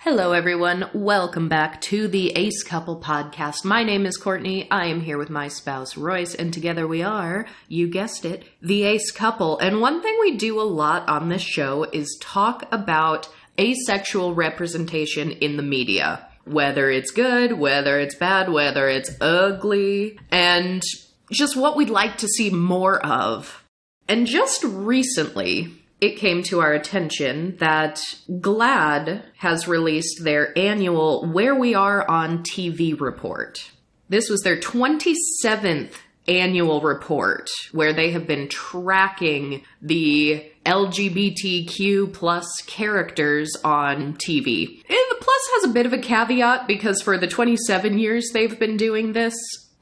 Hello, everyone. Welcome back to the Ace Couple podcast. My name is Courtney. I am here with my spouse, Royce, and together we are, you guessed it, the Ace Couple. And one thing we do a lot on this show is talk about asexual representation in the media. Whether it's good, whether it's bad, whether it's ugly, and just what we'd like to see more of. And just recently, it came to our attention that GLAAD has released their annual Where We Are on TV report. This was their 27th annual report where they have been tracking the LGBTQ plus characters on TV. And the plus has a bit of a caveat because for the 27 years they've been doing this,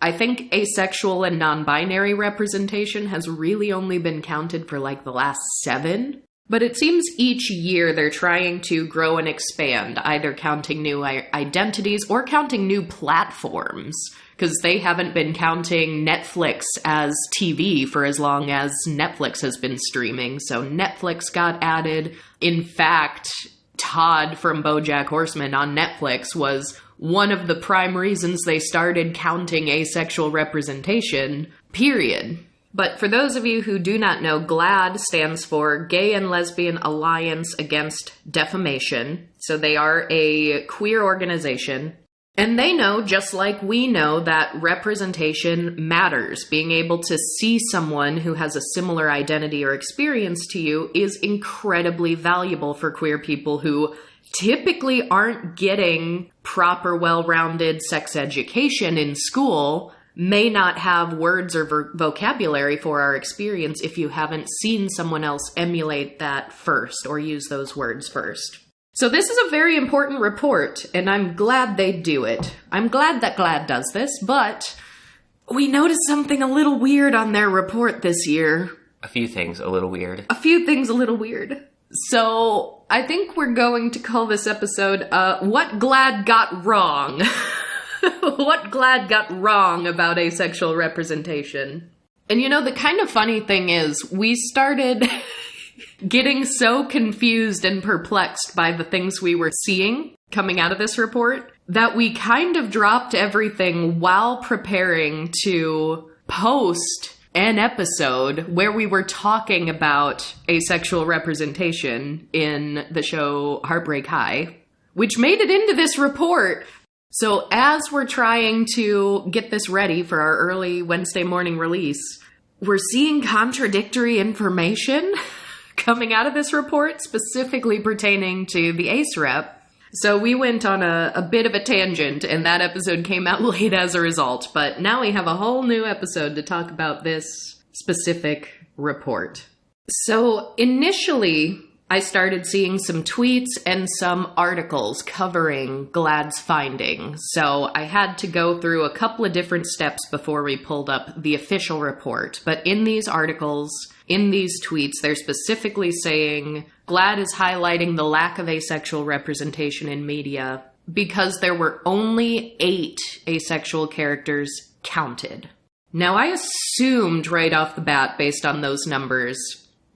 I think asexual and non-binary representation has really only been counted for like the last 7. But it seems each year they're trying to grow and expand, either counting new identities or counting new platforms, because they haven't been counting Netflix as TV for as long as Netflix has been streaming. So Netflix got added. In fact, Todd from BoJack Horseman on Netflix was one of the prime reasons they started counting asexual representation, period. But for those of you who do not know, GLAAD stands for Gay and Lesbian Alliance Against Defamation. So they are a queer organization. And they know, just like we know, that representation matters. Being able to see someone who has a similar identity or experience to you is incredibly valuable for queer people who typically aren't getting proper, well-rounded sex education in school, may not have words or vocabulary for our experience if you haven't seen someone else emulate that first or use those words first. So this is a very important report, and I'm glad they do it. I'm glad that GLAAD does this, but we noticed something a little weird on their report this year. A few things a little weird. So I think we're going to call this episode, What GLAAD Got Wrong. What GLAAD got wrong about asexual representation. And you know, the kind of funny thing is, we started getting so confused and perplexed by the things we were seeing coming out of this report that we kind of dropped everything while preparing to post an episode where we were talking about asexual representation in the show Heartbreak High, which made it into this report. So as we're trying to get this ready for our early Wednesday morning release, we're seeing contradictory information coming out of this report, specifically pertaining to the ACE rep. So we went on a bit of a tangent, and that episode came out late as a result. But now we have a whole new episode to talk about this specific report. So initially, I started seeing some tweets and some articles covering GLAAD's findings. So I had to go through a couple of different steps before we pulled up the official report. But in these articles, in these tweets, they're specifically saying GLAAD is highlighting the lack of asexual representation in media because there were only 8 asexual characters counted. Now, I assumed right off the bat, based on those numbers,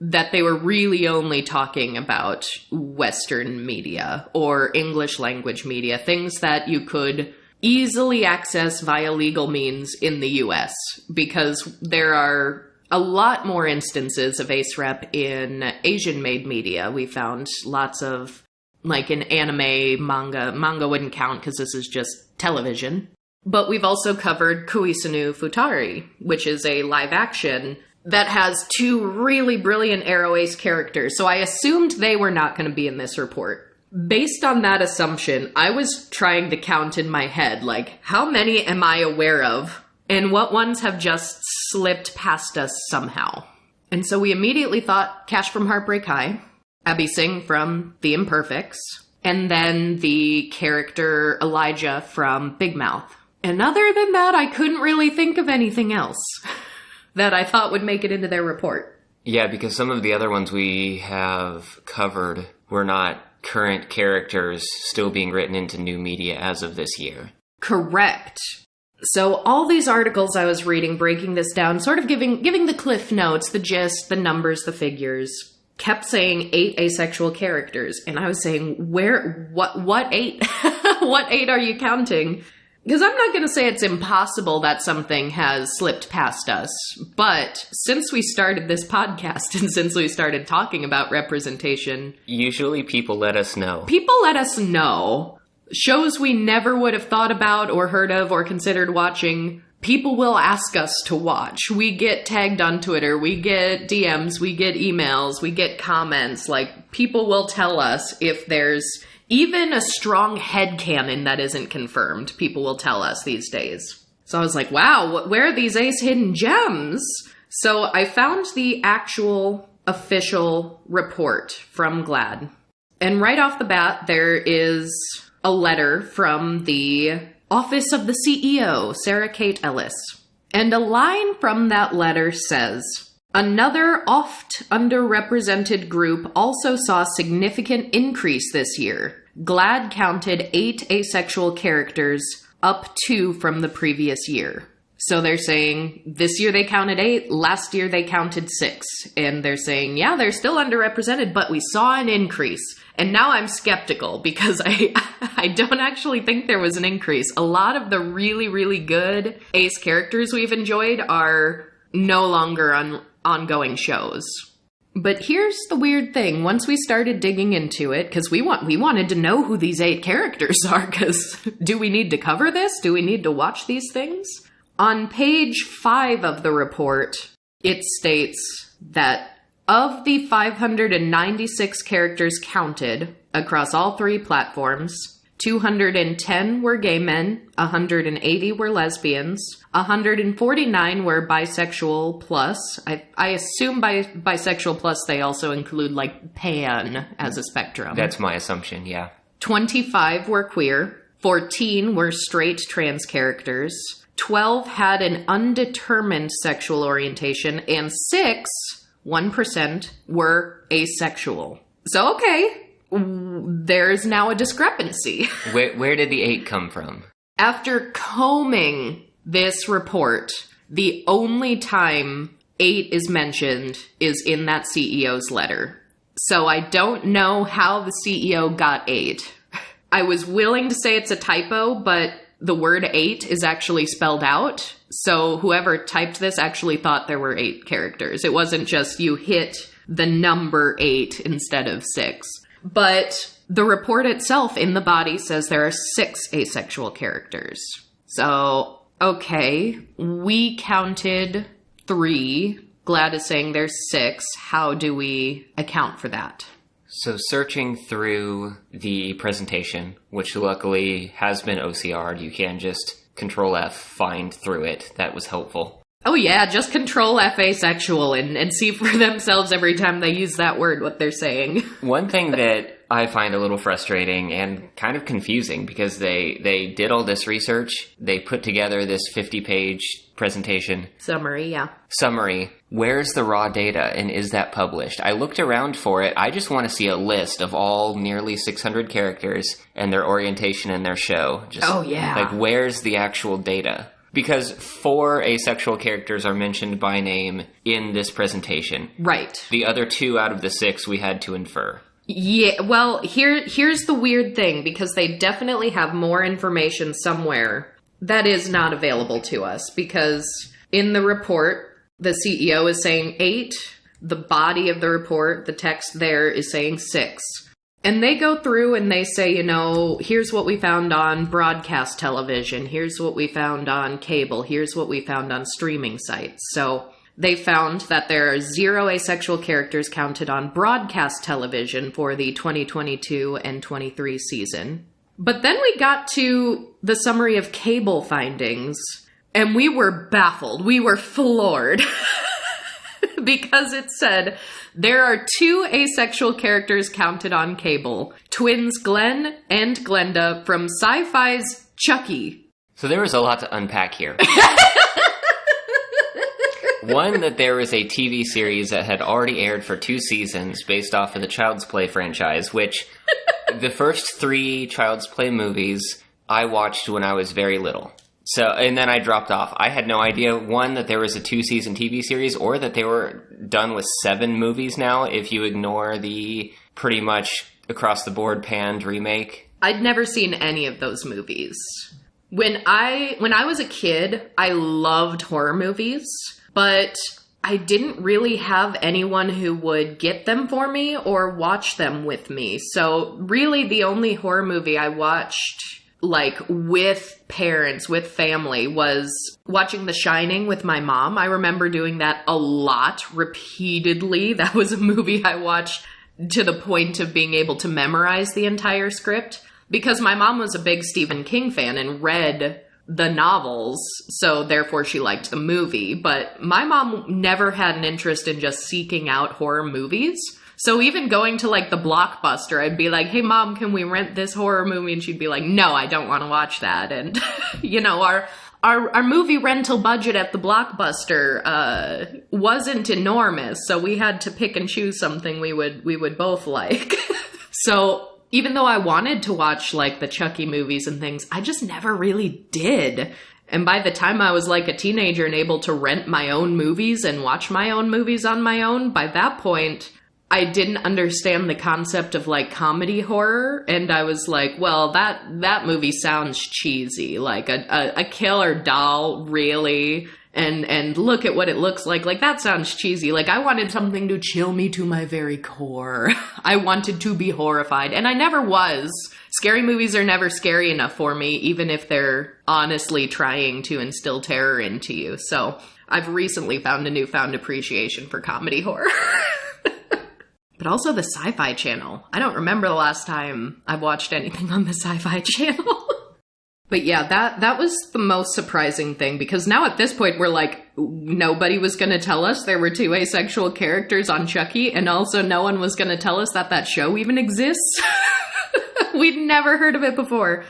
that they were really only talking about Western media or English language media, things that you could easily access via legal means in the US, because there are a lot more instances of ace rep in Asian-made media. We found lots of, like in anime, manga. Manga wouldn't count because this is just television. But we've also covered Kuisanu Futari, which is a live action that has 2 really brilliant Arrow Ace characters, so I assumed they were not going to be in this report. Based on that assumption, I was trying to count in my head, like, how many am I aware of, and what ones have just slipped past us somehow? And so we immediately thought Cash from Heartbreak High, Abby Singh from The Imperfects, and then the character Elijah from Big Mouth. And other than that, I couldn't really think of anything else that I thought would make it into their report. Yeah, because some of the other ones we have covered were not current characters still being written into new media as of this year. Correct. So all these articles I was reading, breaking this down, sort of giving the cliff notes, the gist, the numbers, the figures. kept saying 8 asexual characters. And I was saying, what 8? What 8 are you counting? Because I'm not going to say it's impossible that something has slipped past us, but since we started this podcast and since we started talking about representation... Usually people let us know. People let us know. Shows we never would have thought about or heard of or considered watching, people will ask us to watch. We get tagged on Twitter, we get DMs, we get emails, we get comments. Like, people will tell us if there's... Even a strong headcanon that isn't confirmed, people will tell us these days. So I was like, wow, where are these ace hidden gems? So I found the actual official report from GLAAD. And right off the bat, there is a letter from the office of the CEO, Sarah Kate Ellis. And a line from that letter says... Another oft underrepresented group also saw significant increase this year. GLAAD counted 8 asexual characters, up 2 from the previous year. So they're saying this year they counted 8, last year they counted 6. And they're saying, yeah, they're still underrepresented, but we saw an increase. And now I'm skeptical because I don't actually think there was an increase. A lot of the really, really good ace characters we've enjoyed are no longer on ongoing shows. But here's the weird thing. Once we started digging into it, because we wanted to know who these 8 characters are, because do we need to cover this? Do we need to watch these things? On page 5 of the report, it states that of the 596 characters counted across all 3 platforms, 210 were gay men, 180 were lesbians, 149 were bisexual plus. I assume by bisexual plus they also include, like, pan as a spectrum. That's my assumption, yeah. 25 were queer, 14 were straight trans characters, 12 had an undetermined sexual orientation, and 1% were asexual. So, okay. There's now a discrepancy. Where did the 8 come from? After combing this report, the only time 8 is mentioned is in that CEO's letter. So I don't know how the CEO got 8. I was willing to say it's a typo, but the word 8 is actually spelled out. So whoever typed this actually thought there were 8 characters. It wasn't just you hit the number 8 instead of 6. But the report itself in the body says there are 6 asexual characters. So, okay, we counted 3. GLAAD is saying there's 6. How do we account for that? So searching through the presentation, which luckily has been OCR'd, you can just Control F, find through it. That was helpful. Oh yeah, just Control F asexual and see for themselves every time they use that word what they're saying. One thing that I find a little frustrating and kind of confusing, because they did all this research, they put together this 50-page presentation. Summary. Where's the raw data, and is that published? I looked around for it. I just want to see a list of all nearly 600 characters and their orientation in their show. Like, where's the actual data? Because 4 asexual characters are mentioned by name in this presentation. Right. The other 2 out of the 6 we had to infer. Yeah, well, here's the weird thing, because they definitely have more information somewhere that is not available to us, because in the report, the CEO is saying 8, the body of the report, the text there is saying 6. And they go through and they say, you know, here's what we found on broadcast television, here's what we found on cable, here's what we found on streaming sites. So they found that there are 0 asexual characters counted on broadcast television for the 2022 and 23 season. But then we got to the summary of cable findings, and we were baffled. We were floored. Because it said, there are 2 asexual characters counted on cable. Twins Glenn and Glenda from Sci-Fi's Chucky. So there was a lot to unpack here. One, that there was a TV series that had already aired for 2 seasons based off of the Child's Play franchise, which the first 3 Child's Play movies I watched when I was very little. So, and then I dropped off. I had no idea, one, that there was a 2-season TV series, or that they were done with 7 movies now, if you ignore the pretty much across-the-board panned remake. I'd never seen any of those movies. When I was a kid, I loved horror movies, but I didn't really have anyone who would get them for me or watch them with me. So really the only horror movie I watched, like, with parents, with family, was watching The Shining with my mom. I remember doing that a lot, repeatedly. That was a movie I watched to the point of being able to memorize the entire script, because my mom was a big Stephen King fan and read the novels, so therefore she liked the movie. But my mom never had an interest in just seeking out horror movies. So even going to, like, the Blockbuster, I'd be like, hey, Mom, can we rent this horror movie? And she'd be like, no, I don't want to watch that. And, you know, our movie rental budget at the Blockbuster wasn't enormous, so we had to pick and choose something we would both like. So even though I wanted to watch, like, the Chucky movies and things, I just never really did. And by the time I was, like, a teenager and able to rent my own movies and watch my own movies on my own, by that point, I didn't understand the concept of, like, comedy horror, and I was like, well, that movie sounds cheesy, like a killer doll, really, and look at what it looks like that sounds cheesy. Like, I wanted something to chill me to my very core. I wanted to be horrified, and I never was. Scary movies are never scary enough for me, even if they're honestly trying to instill terror into you. So I've recently found a newfound appreciation for comedy horror. But also the Sci-Fi Channel. I don't remember the last time I've watched anything on the Sci-Fi Channel. But yeah, that was the most surprising thing, because now at this point we're like, nobody was going to tell us there were 2 asexual characters on Chucky, and also no one was going to tell us that show even exists. We'd never heard of it before.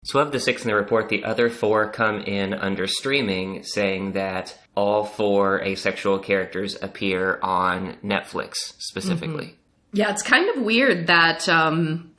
So of the 6 in the report, the other 4 come in under streaming, saying that all 4 asexual characters appear on Netflix, specifically. Mm-hmm. Yeah, it's kind of weird that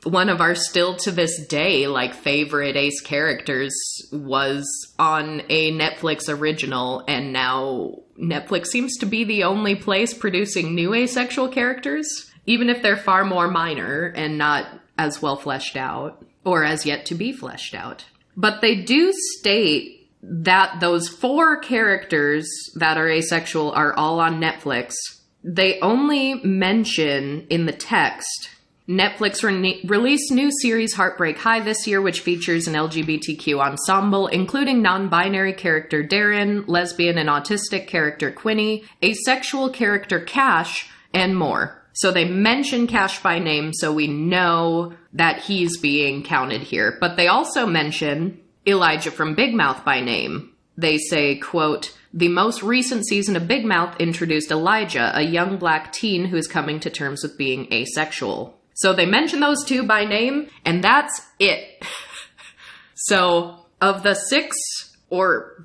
one of our still to this day, like, favorite ace characters was on a Netflix original, and now Netflix seems to be the only place producing new asexual characters, even if they're far more minor and not as well fleshed out, or as yet to be fleshed out. But they do state that those 4 characters that are asexual are all on Netflix. They only mention in the text, Netflix released new series Heartbreak High this year, which features an LGBTQ ensemble, including non-binary character Darren, lesbian and autistic character Quinny, asexual character Cash, and more. So they mention Cash by name, so we know that he's being counted here. But they also mention Elijah from Big Mouth by name. They say, quote, the most recent season of Big Mouth introduced Elijah, a young black teen who is coming to terms with being asexual. So they mention those 2 by name, and that's it. So of the 6 or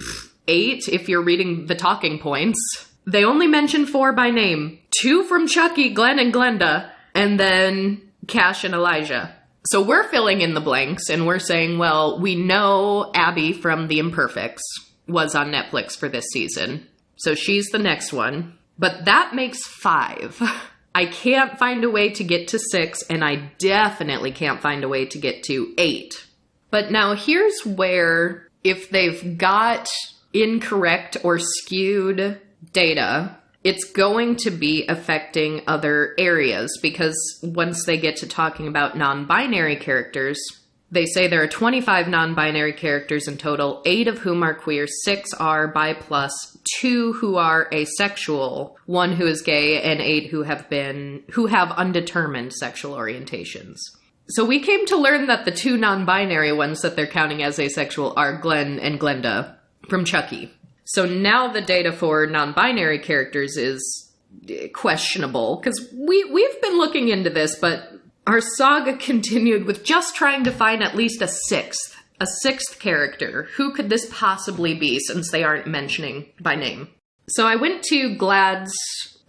8, if you're reading the talking points, they only mention 4 by name. 2 from Chucky, Glenn and Glenda, and then Cash and Elijah. So we're filling in the blanks, and we're saying, well, we know Abby from The Imperfects was on Netflix for this season, so she's the next one. But that makes 5. I can't find a way to get to 6, and I definitely can't find a way to get to 8. But now here's where, if they've got incorrect or skewed data, it's going to be affecting other areas, because once they get to talking about non-binary characters, they say there are 25 non-binary characters in total, 8 of whom are queer, 6 are bi+, 2 who are asexual, 1 who is gay, and 8 who have undetermined sexual orientations. So we came to learn that the 2 non-binary ones that they're counting as asexual are Glenn and Glenda from Chucky. So now the data for non-binary characters is questionable, because we've been looking into this, but our saga continued with just trying to find at least a sixth character. Who could this possibly be, since they aren't mentioning by name? So I went to GLAAD's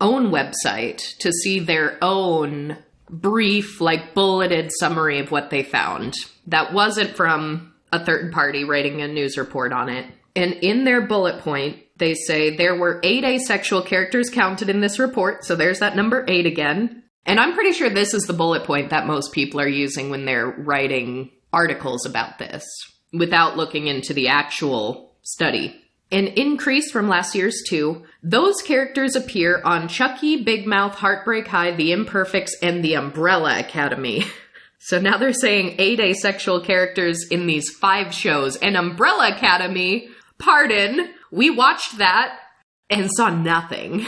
own website to see their own brief, like, bulleted summary of what they found. That wasn't from a third party writing a news report on it. And in their bullet point, they say there were 8 asexual characters counted in this report. So there's that number 8 again. And I'm pretty sure this is the bullet point that most people are using when they're writing articles about this, without looking into the actual study. An increase from last year's 2. Those characters appear on Chucky, Big Mouth, Heartbreak High, The Imperfects, and The Umbrella Academy. So now they're saying 8 asexual characters in these 5 shows. And Umbrella Academy, pardon, we watched that and saw nothing.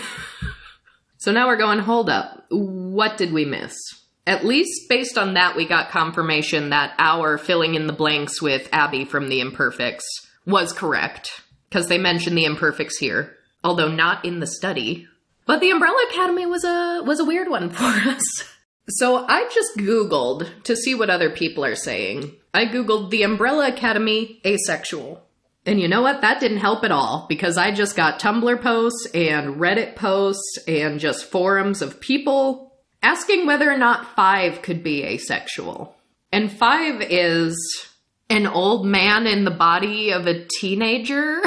So now we're going, hold up, what did we miss? At least based on that, we got confirmation that our filling in the blanks with Abby from The Imperfects was correct. Because they mentioned The Imperfects here, although not in the study. But the Umbrella Academy was a weird one for us. So I just Googled to see what other people are saying. I Googled The Umbrella Academy asexual. And you know what? That didn't help at all, because I just got Tumblr posts and Reddit posts and just forums of people asking whether or not 5 could be asexual. And 5 is an old man in the body of a teenager.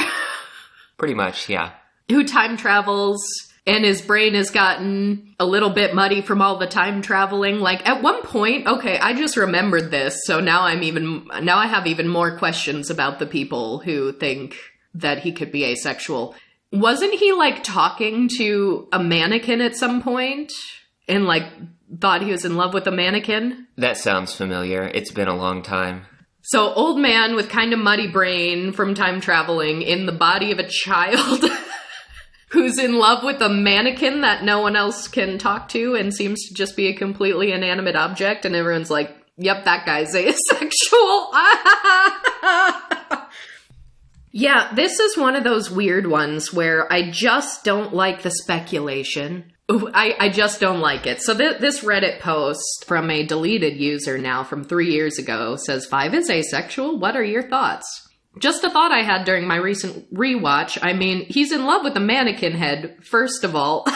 Pretty much, yeah. Who time travels, and his brain has gotten a little bit muddy from all the time traveling. Like, at one point, okay, I just remembered this, so now I have even more questions about the people who think that he could be asexual. Wasn't he, like, talking to a mannequin at some point? And, like, thought he was in love with a mannequin? That sounds familiar. It's been a long time. So, old man with kind of muddy brain from time traveling in the body of a child who's in love with a mannequin that no one else can talk to and seems to just be a completely inanimate object, and everyone's like, yep, that guy's asexual. Yeah, this is one of those weird ones where I just don't like the speculation. I just don't like it. So this Reddit post from a deleted user now from 3 years ago says, 5 is asexual. What are your thoughts? Just a thought I had during my recent rewatch. I mean, he's in love with a mannequin head, first of all.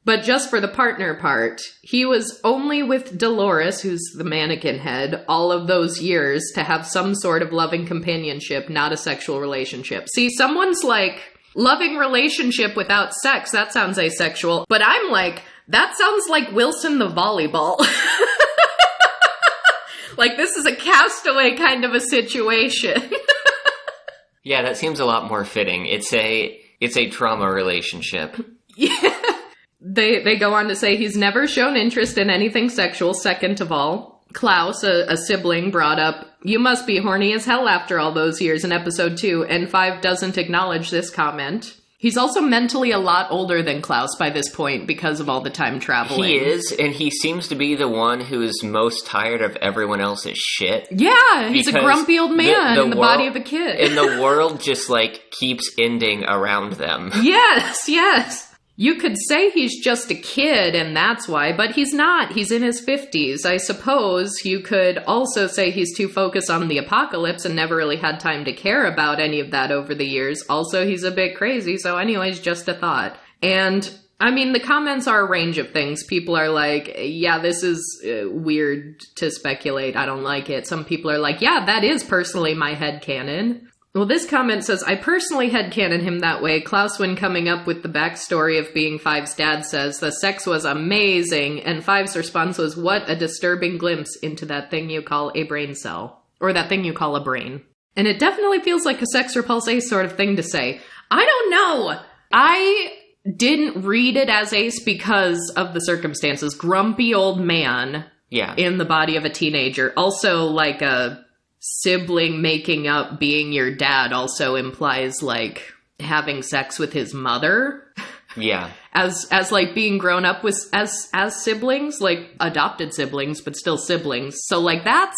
But just for the partner part, he was only with Dolores, who's the mannequin head, all of those years to have some sort of loving companionship, not a sexual relationship. See, someone's like, loving relationship without sex, that sounds asexual. But I'm like, that sounds like Wilson the volleyball. Like, this is a Castaway kind of a situation. Yeah, that seems a lot more fitting. It's a trauma relationship. Yeah. They go on to say he's never shown interest in anything sexual, second of all. Klaus, a sibling, brought up, you must be horny as hell after all those years in episode 2, and 5 doesn't acknowledge this comment. He's also mentally a lot older than Klaus by this point because of all the time traveling. He is, and he seems to be the one who is most tired of everyone else's shit. Yeah, he's a grumpy old man in the body of a kid. And the world just, like, keeps ending around them. Yes, yes. You could say he's just a kid, and that's why, but he's not. He's in his 50s. I suppose you could also say he's too focused on the apocalypse and never really had time to care about any of that over the years. Also, he's a bit crazy, so anyways, just a thought. And, I mean, the comments are a range of things. People are like, yeah, this is weird to speculate. I don't like it. Some people are like, yeah, that is personally my headcanon. Well, this comment says, I personally headcanon him that way. Klaus, when coming up with the backstory of being 5's dad, says, the sex was amazing, and 5's response was, what a disturbing glimpse into that thing you call a brain cell. Or that thing you call a brain. And it definitely feels like a sex repulse ace sort of thing to say. I don't know! I didn't read it as ace because of the circumstances. Grumpy old man in the body of a teenager. Also, like a sibling making up being your dad also implies, like, having sex with his mother. Yeah. As like, being grown up with, as siblings, like, adopted siblings, but still siblings. So, like, that's,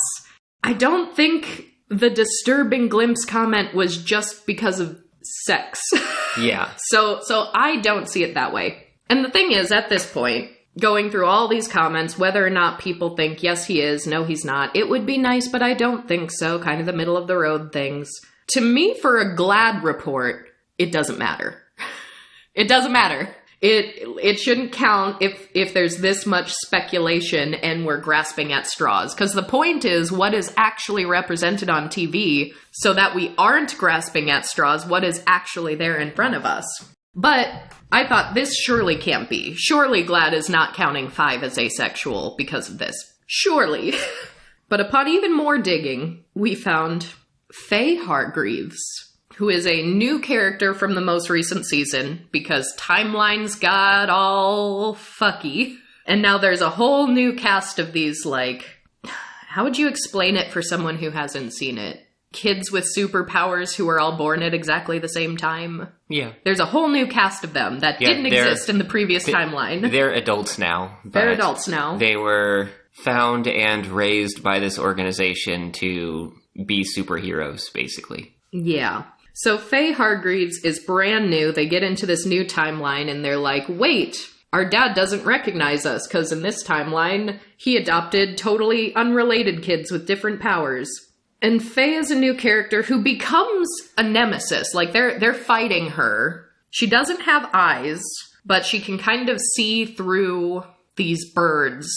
I don't think the disturbing glimpse comment was just because of sex. Yeah. So I don't see it that way. And the thing is, at this point, going through all these comments, whether or not people think, yes, he is, no, he's not, it would be nice, but I don't think so, kind of the middle of the road things. To me, for a GLAAD report, it doesn't matter. It doesn't matter. It shouldn't count if there's this much speculation and we're grasping at straws. Because the point is what is actually represented on TV so that we aren't grasping at straws, what is actually there in front of us. But I thought this surely can't be. Surely GLAAD is not counting 5 as asexual because of this. Surely. But upon even more digging, we found Faye Hargreaves, who is a new character from the most recent season because timelines got all fucky. And now there's a whole new cast of these, like, how would you explain it for someone who hasn't seen it? Kids with superpowers who are all born at exactly the same time. Yeah. There's a whole new cast of them that didn't exist in the previous timeline. They're adults now. They're adults now. They were found and raised by this organization to be superheroes, basically. Yeah. So Faye Hargreaves is brand new. They get into this new timeline and they're like, wait, our dad doesn't recognize us because in this timeline, he adopted totally unrelated kids with different powers. And Faye is a new character who becomes a nemesis. Like, they're fighting her. She doesn't have eyes, but she can kind of see through these birds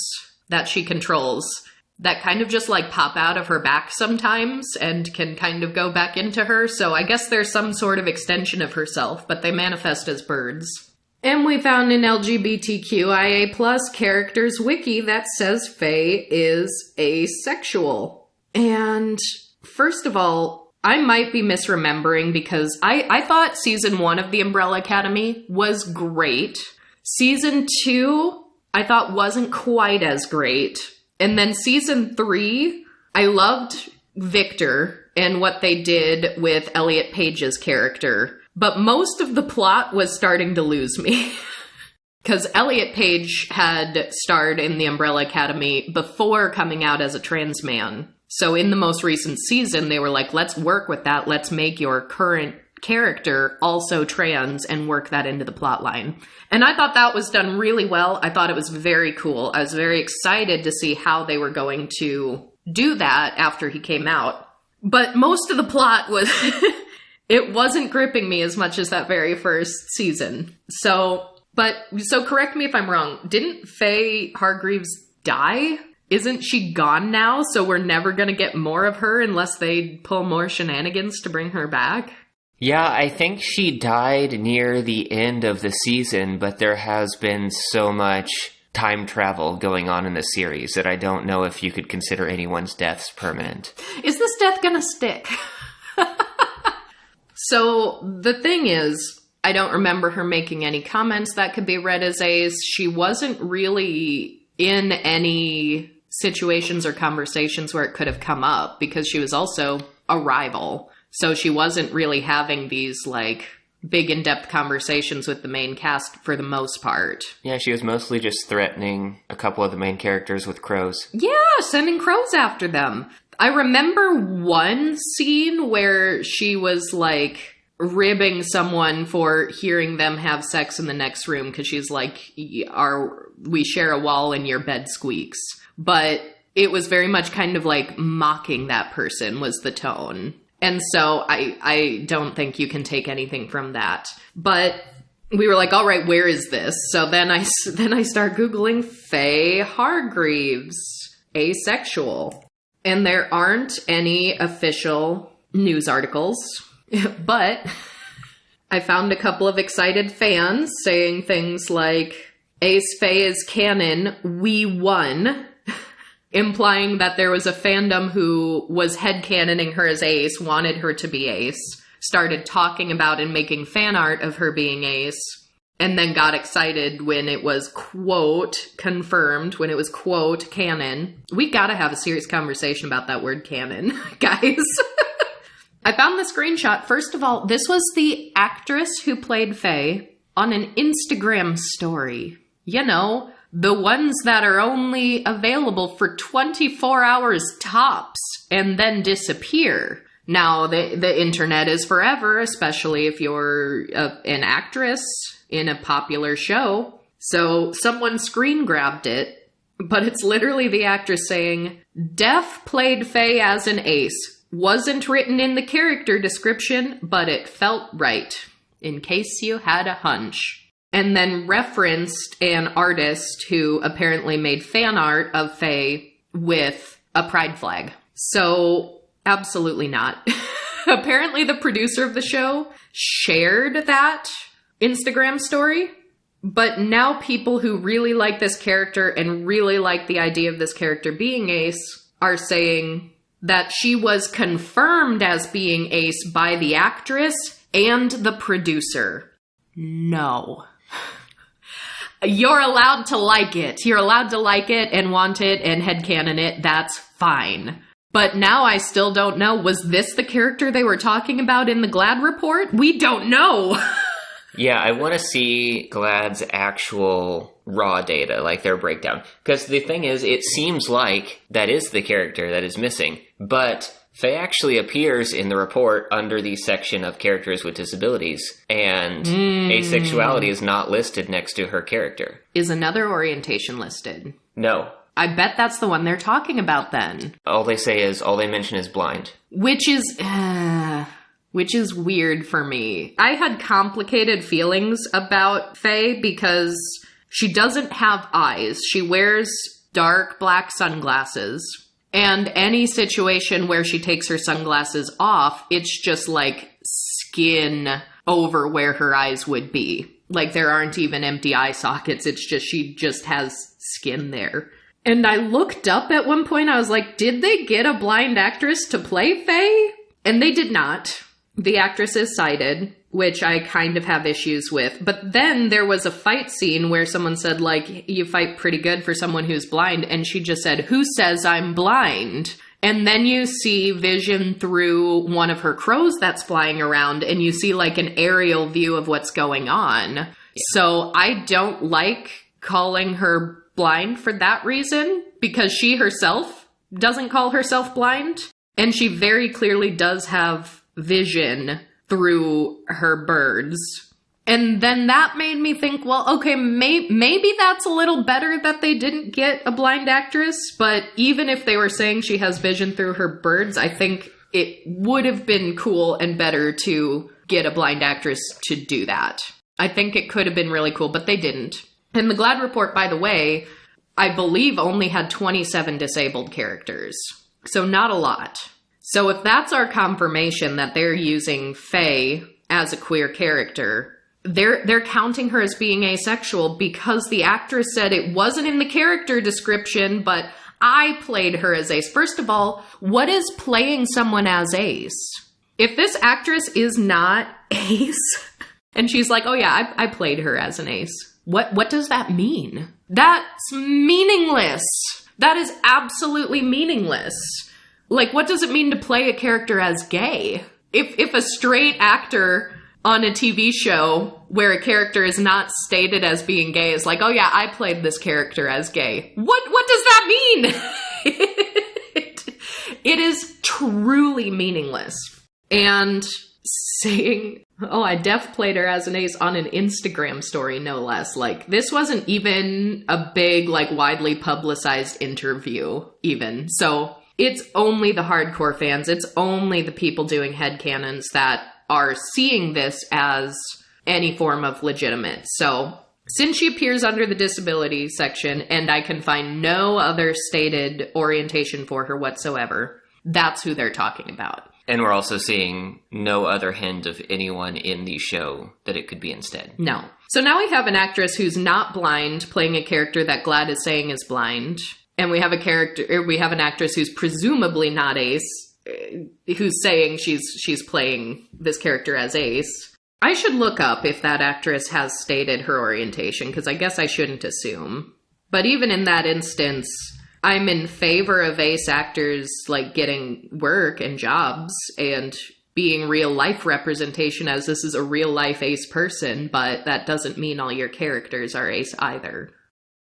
that she controls that kind of just, like, pop out of her back sometimes and can kind of go back into her. So I guess there's some sort of extension of herself, but they manifest as birds. And we found an LGBTQIA+ characters wiki that says Faye is asexual. And first of all, I might be misremembering because I thought season 1 of The Umbrella Academy was great. Season 2, I thought wasn't quite as great. And then season 3, I loved Victor and what they did with Elliot Page's character. But most of the plot was starting to lose me. Because Elliot Page had starred in The Umbrella Academy before coming out as a trans man. So in the most recent season, they were like, let's work with that. Let's make your current character also trans and work that into the plot line. And I thought that was done really well. I thought it was very cool. I was very excited to see how they were going to do that after he came out. But most of the plot was, it wasn't gripping me as much as that very first season. So correct me if I'm wrong. Didn't Faye Hargreaves die? Isn't she gone now? So we're never going to get more of her unless they pull more shenanigans to bring her back? Yeah, I think she died near the end of the season, but there has been so much time travel going on in the series that I don't know if you could consider anyone's deaths permanent. Is this death going to stick? So the thing is, I don't remember her making any comments that could be read as ace. She wasn't really in any situations or conversations where it could have come up because she was also a rival. So she wasn't really having these, like, big in-depth conversations with the main cast for the most part. Yeah, she was mostly just threatening a couple of the main characters with crows. Yeah, sending crows after them. I remember one scene where she was, like, ribbing someone for hearing them have sex in the next room because she's like, we share a wall and your bed squeaks. But it was very much kind of like mocking that person was the tone. And so I don't think you can take anything from that. But we were like, all right, where is this? So then I start Googling Faye Hargreaves, asexual. And there aren't any official news articles. But I found a couple of excited fans saying things like, Ace Faye is canon, we won. Implying that there was a fandom who was headcanoning her as Ace, wanted her to be Ace, started talking about and making fan art of her being Ace, and then got excited when it was, quote, confirmed, when it was, quote, canon. We gotta have a serious conversation about that word canon, guys. I found the screenshot. First of all, this was the actress who played Faye on an Instagram story. You know, the ones that are only available for 24 hours tops and then disappear. Now, the internet is forever, especially if you're an actress in a popular show. So someone screen grabbed it, but it's literally the actress saying, Def played Faye as an ace. Wasn't written in the character description, but it felt right. In case you had a hunch. and then referenced an artist who apparently made fan art of Faye with a pride flag. So, absolutely not. Apparently the producer of the show shared that Instagram story, but now people who really like this character and really like the idea of this character being Ace are saying that she was confirmed as being Ace by the actress and the producer. No. You're allowed to like it. You're allowed to like it and want it and headcanon it. That's fine. But now I still don't know. Was this the character they were talking about in the GLAAD report? We don't know. Yeah, I want to see GLAAD's actual raw data, like their breakdown. Because the thing is, it seems like that is the character that is missing. But Faye actually appears in the report under the section of characters with disabilities. And asexuality is not listed next to her character. Is another orientation listed? No. I bet that's the one they're talking about then. All they mention is blind. Which is weird for me. I had complicated feelings about Faye because she doesn't have eyes. She wears dark black sunglasses. And any situation where she takes her sunglasses off, it's just like skin over where her eyes would be. Like there aren't even empty eye sockets. It's just she just has skin there. And I looked up at one point, I was like, did they get a blind actress to play Faye? And they did not. The actress is cited, which I kind of have issues with. But then there was a fight scene where someone said, like, you fight pretty good for someone who's blind. And she just said, who says I'm blind? And then you see vision through one of her crows that's flying around, and you see like an aerial view of what's going on. Yeah. So I don't like calling her blind for that reason, because she herself doesn't call herself blind, and she very clearly does have vision through her birds. And then that made me think, well, okay, maybe that's a little better that they didn't get a blind actress, but even if they were saying she has vision through her birds, I think it would have been cool and better to get a blind actress to do that. I think it could have been really cool, but they didn't. And the GLAAD report, by the way, I believe only had 27 disabled characters. So not a lot. So if that's our confirmation that they're using Faye as a queer character, they're counting her as being asexual because the actress said it wasn't in the character description, but I played her as Ace. First of all, what is playing someone as Ace? If this actress is not Ace, and she's like, oh yeah, I played her as an Ace. What does that mean? That's meaningless. That is absolutely meaningless. Like, what does it mean to play a character as gay? If a straight actor on a TV show where a character is not stated as being gay is like, oh yeah, I played this character as gay. What does that mean? It is truly meaningless. And saying, oh, I def played her as an Ace on an Instagram story, no less. Like, this wasn't even a big, like, widely publicized interview, even. So it's only the hardcore fans. It's only the people doing headcanons that are seeing this as any form of legitimate. So since she appears under the disability section and I can find no other stated orientation for her whatsoever, that's who they're talking about. And we're also seeing no other hint of anyone in the show that it could be instead. No. So now we have an actress who's not blind playing a character that GLAAD is saying is blind. And we have an actress who's presumably not Ace, who's saying she's playing this character as Ace. I should look up if that actress has stated her orientation, because I guess I shouldn't assume. But even in that instance, I'm in favor of Ace actors, like, getting work and jobs and being real life representation, as this is a real life Ace person, but that doesn't mean all your characters are Ace either.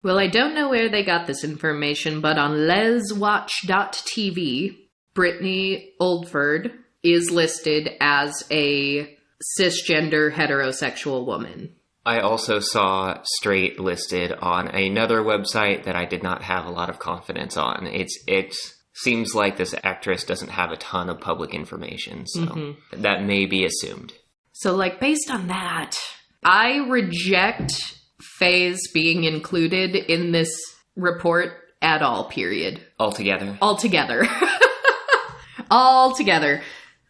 Well, I don't know where they got this information, but on leswatch.tv, Brittany Oldford is listed as a cisgender heterosexual woman. I also saw straight listed on another website that I did not have a lot of confidence on. It seems like this actress doesn't have a ton of public information, so that may be assumed. So, like, based on that, I reject Faye's being included in this report at all, period. Altogether. Altogether.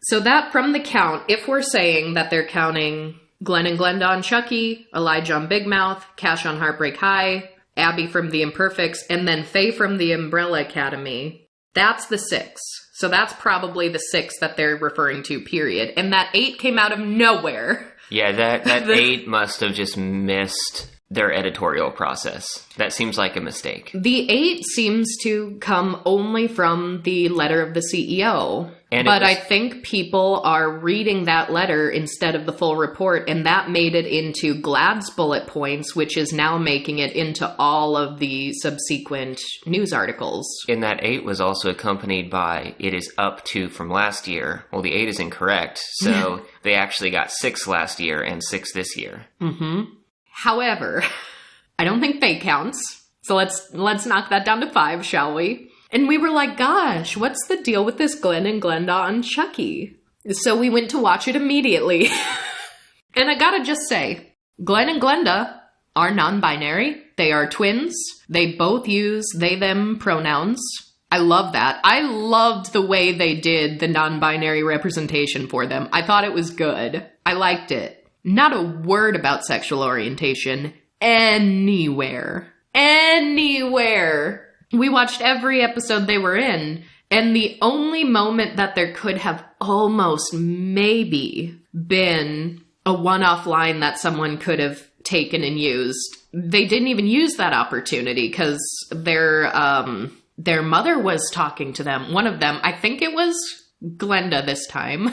So that from the count, if we're saying that they're counting Glenn and Glenda on Chucky, Elijah on Big Mouth, Cash on Heartbreak High, Abby from The Imperfects, and then Faye from The Umbrella Academy, that's the 6. So that's probably the 6 that they're referring to, period. And that 8 came out of nowhere. Yeah, that 8 must have just missed their editorial process. That seems like a mistake. The 8 seems to come only from the letter of the CEO. But I think people are reading that letter instead of the full report, and that made it into GLAAD's bullet points, which is now making it into all of the subsequent news articles. And that 8 was also accompanied by, it is up to from last year. Well, the 8 is incorrect, so they actually got 6 last year and 6 this year. Mm-hmm. However, I don't think Faye counts, so let's knock that down to 5, shall we? And we were like, gosh, what's the deal with this Glenn and Glenda on Chucky? So we went to watch it immediately. And I gotta just say, Glenn and Glenda are non-binary. They are twins. They both use they/them pronouns. I love that. I loved the way they did the non-binary representation for them. I thought it was good. I liked it. Not a word about sexual orientation anywhere. Anywhere. We watched every episode they were in, and the only moment that there could have almost maybe been a one-off line that someone could have taken and used, they didn't even use that opportunity because their mother was talking to them. One of them, I think it was Glenda this time.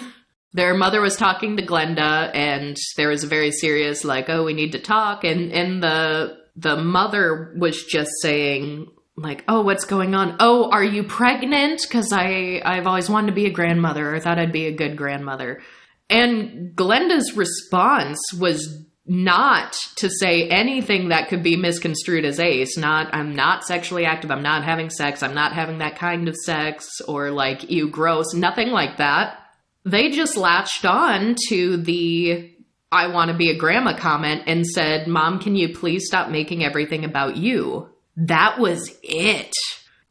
Their mother was talking to Glenda, and there was a very serious, like, oh, we need to talk, and the mother was just saying, like, oh, what's going on? Oh, are you pregnant? Because I've always wanted to be a grandmother. I thought I'd be a good grandmother. And Glenda's response was not to say anything that could be misconstrued as ace. I'm not sexually active. I'm not having sex. I'm not having that kind of sex. Or like, ew, gross. Nothing like that. They just latched on to the I want to be a grandma comment and said, Mom, can you please stop making everything about you? That was it.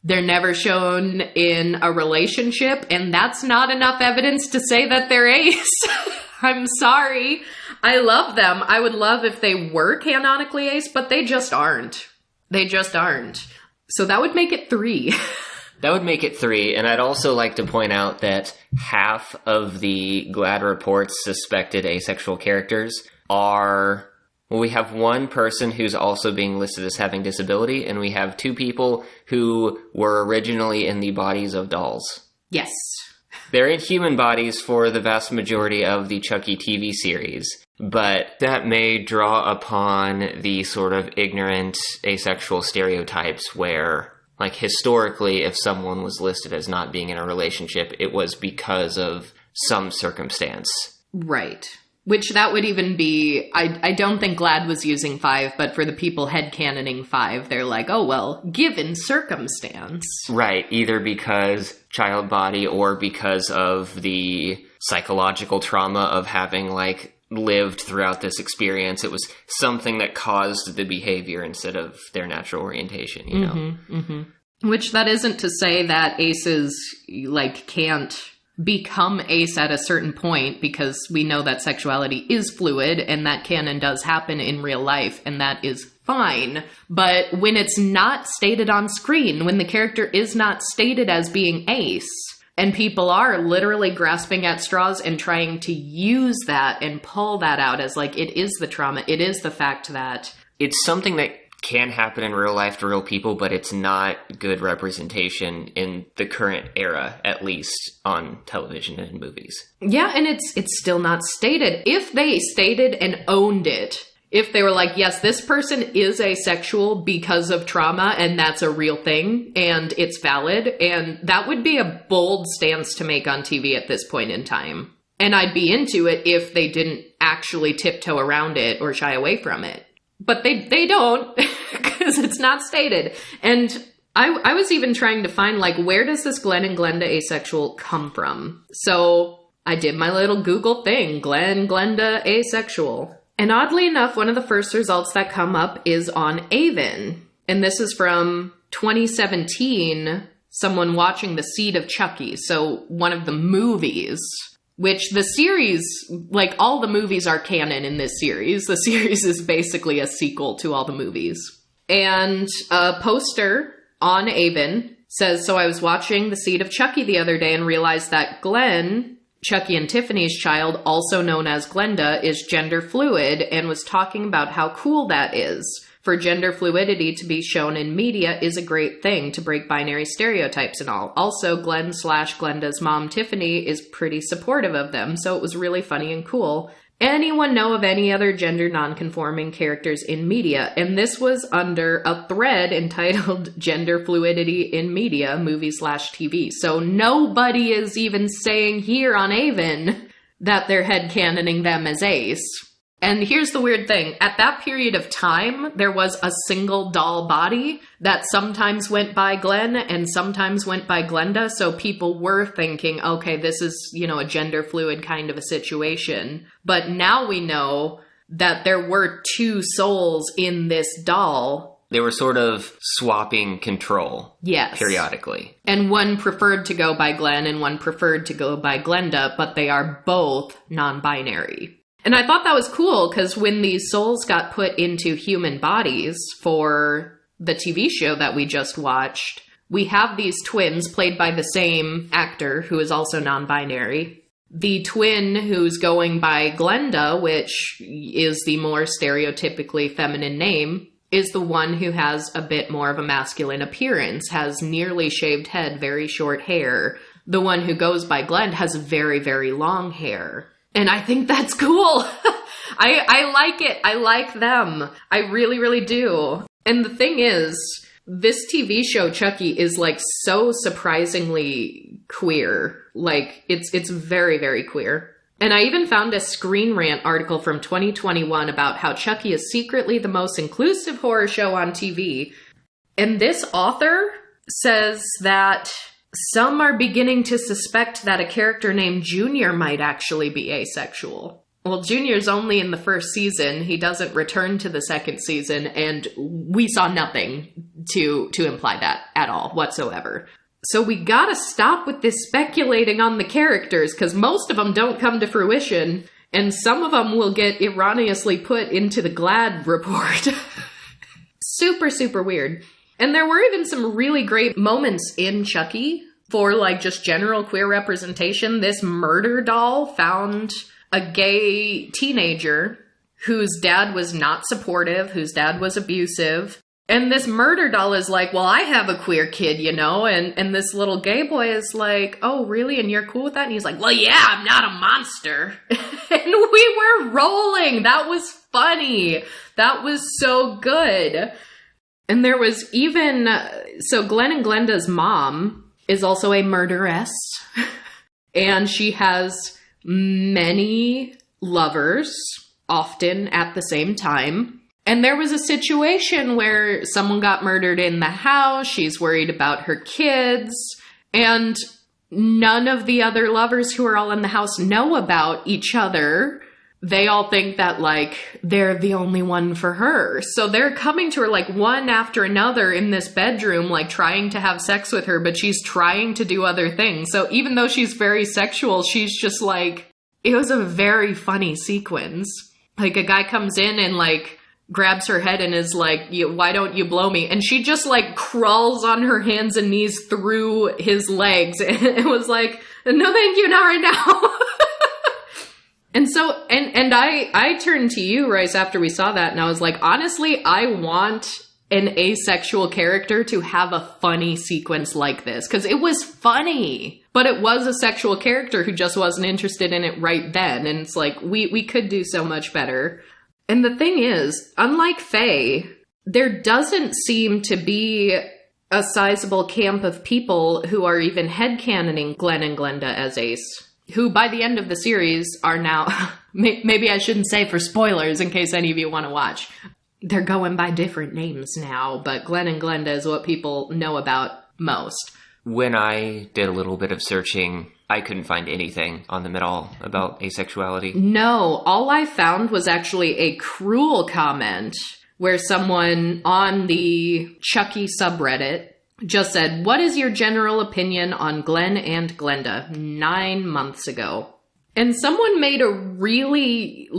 They're never shown in a relationship, and that's not enough evidence to say that they're ace. I'm sorry. I love them. I would love if they were canonically ace, but they just aren't. They just aren't. So that would make it 3. That would make it 3, and I'd also like to point out that half of the GLAAD report's suspected asexual characters are... Well, we have one person who's also being listed as having disability, and we have 2 people who were originally in the bodies of dolls. Yes. They're in human bodies for the vast majority of the Chucky TV series, but that may draw upon the sort of ignorant asexual stereotypes where, like, historically, if someone was listed as not being in a relationship, it was because of some circumstance. Right. Which that would even be, I don't think GLAAD was using 5, but for the people headcanoning 5, they're like, oh, well, given circumstance. Right, either because child body or because of the psychological trauma of having, like, lived throughout this experience. It was something that caused the behavior instead of their natural orientation, you know? Mm-hmm, mm-hmm. Which that isn't to say that aces, like, can't become ace at a certain point, because we know that sexuality is fluid and that can and does happen in real life, and that is fine. But when it's not stated on screen, when the character is not stated as being ace, and people are literally grasping at straws and trying to use that and pull that out as like, it is the trauma, it is the fact that... It's something that can happen in real life to real people, but it's not good representation in the current era, at least on television and movies. Yeah, and it's still not stated. If they stated and owned it, if they were like, yes, this person is asexual because of trauma, and that's a real thing, and it's valid, and that would be a bold stance to make on TV at this point in time. And I'd be into it if they didn't actually tiptoe around it or shy away from it. But they don't, because it's not stated. And I was even trying to find, like, where does this Glenn and Glenda asexual come from? So I did my little Google thing, Glenn, Glenda, asexual. And oddly enough, one of the first results that come up is on Avon. And this is from 2017, someone watching The Seed of Chucky. So one of the movies, which the series, like all the movies are canon in this series. The series is basically a sequel to all the movies. And a poster on Avon says, so I was watching The Seed of Chucky the other day and realized that Glenn, Chucky and Tiffany's child, also known as Glenda, is gender fluid and was talking about how cool that is. For gender fluidity to be shown in media is a great thing to break binary stereotypes and all. Also, Glenn/Glenda's mom, Tiffany, is pretty supportive of them, so it was really funny and cool. Anyone know of any other gender nonconforming characters in media? And this was under a thread entitled Gender Fluidity in Media, Movie/TV. So nobody is even saying here on Avon that they're headcanoning them as Ace. And here's the weird thing. At that period of time, there was a single doll body that sometimes went by Glenn and sometimes went by Glenda. So people were thinking, okay, this is, you know, a gender fluid kind of a situation. But now we know that there were two souls in this doll. They were sort of swapping control. Yes. Periodically. And one preferred to go by Glenn and one preferred to go by Glenda, but they are both non-binary. And I thought that was cool because when these souls got put into human bodies for the TV show that we just watched, we have these twins played by the same actor who is also non-binary. The twin who's going by Glenda, which is the more stereotypically feminine name, is the one who has a bit more of a masculine appearance, has nearly shaved head, very short hair. The one who goes by Glenn has very, very long hair. And I think that's cool. I like it. I like them. I really, really do. And the thing is, this TV show, Chucky, is like so surprisingly queer. Like, it's very, very queer. And I even found a Screen Rant article from 2021 about how Chucky is secretly the most inclusive horror show on TV. And this author says that some are beginning to suspect that a character named Junior might actually be asexual. Well, Junior's only in the first season. He doesn't return to the second season, and we saw nothing to imply that at all whatsoever. So we gotta stop with this speculating on the characters, because most of them don't come to fruition, and some of them will get erroneously put into the GLAAD report. Super, super weird. And there were even some really great moments in Chucky for, like, just general queer representation. This murder doll found a gay teenager whose dad was not supportive, whose dad was abusive. And this murder doll is like, well, I have a queer kid, you know? And this little gay boy is like, oh, really? And you're cool with that? And he's like, well, yeah, I'm not a monster. And we were rolling. That was funny. That was so good. And there was even, so Glenn and Glenda's mom is also a murderess, and she has many lovers, often at the same time. And there was a situation where someone got murdered in the house, she's worried about her kids, and none of the other lovers who are all in the house know about each other. They all think that, like, they're the only one for her. So they're coming to her, like, one after another in this bedroom, like, trying to have sex with her, but she's trying to do other things. So even though she's very sexual, she's just, like, it was a very funny sequence. Like, a guy comes in and, like, grabs her head and is like, why don't you blow me? And she just, like, crawls on her hands and knees through his legs. And it was like, no, thank you, not right now. And so, and I turned to you, Royce, after we saw that, and I was like, honestly, I want an asexual character to have a funny sequence like this, because it was funny, but it was a sexual character who just wasn't interested in it right then, and it's like, we could do so much better. And the thing is, unlike Faye, there doesn't seem to be a sizable camp of people who are even headcanoning Glenn and Glenda as Ace, who by the end of the series are now, maybe I shouldn't say for spoilers in case any of you want to watch, they're going by different names now, but Glenn and Glenda is what people know about most. When I did a little bit of searching I couldn't find anything on them at all about asexuality. No, all I found was actually a cruel comment where someone on the Chucky subreddit just said, "What is your general opinion on Glenn and Glenda?" 9 months ago. And someone made a really,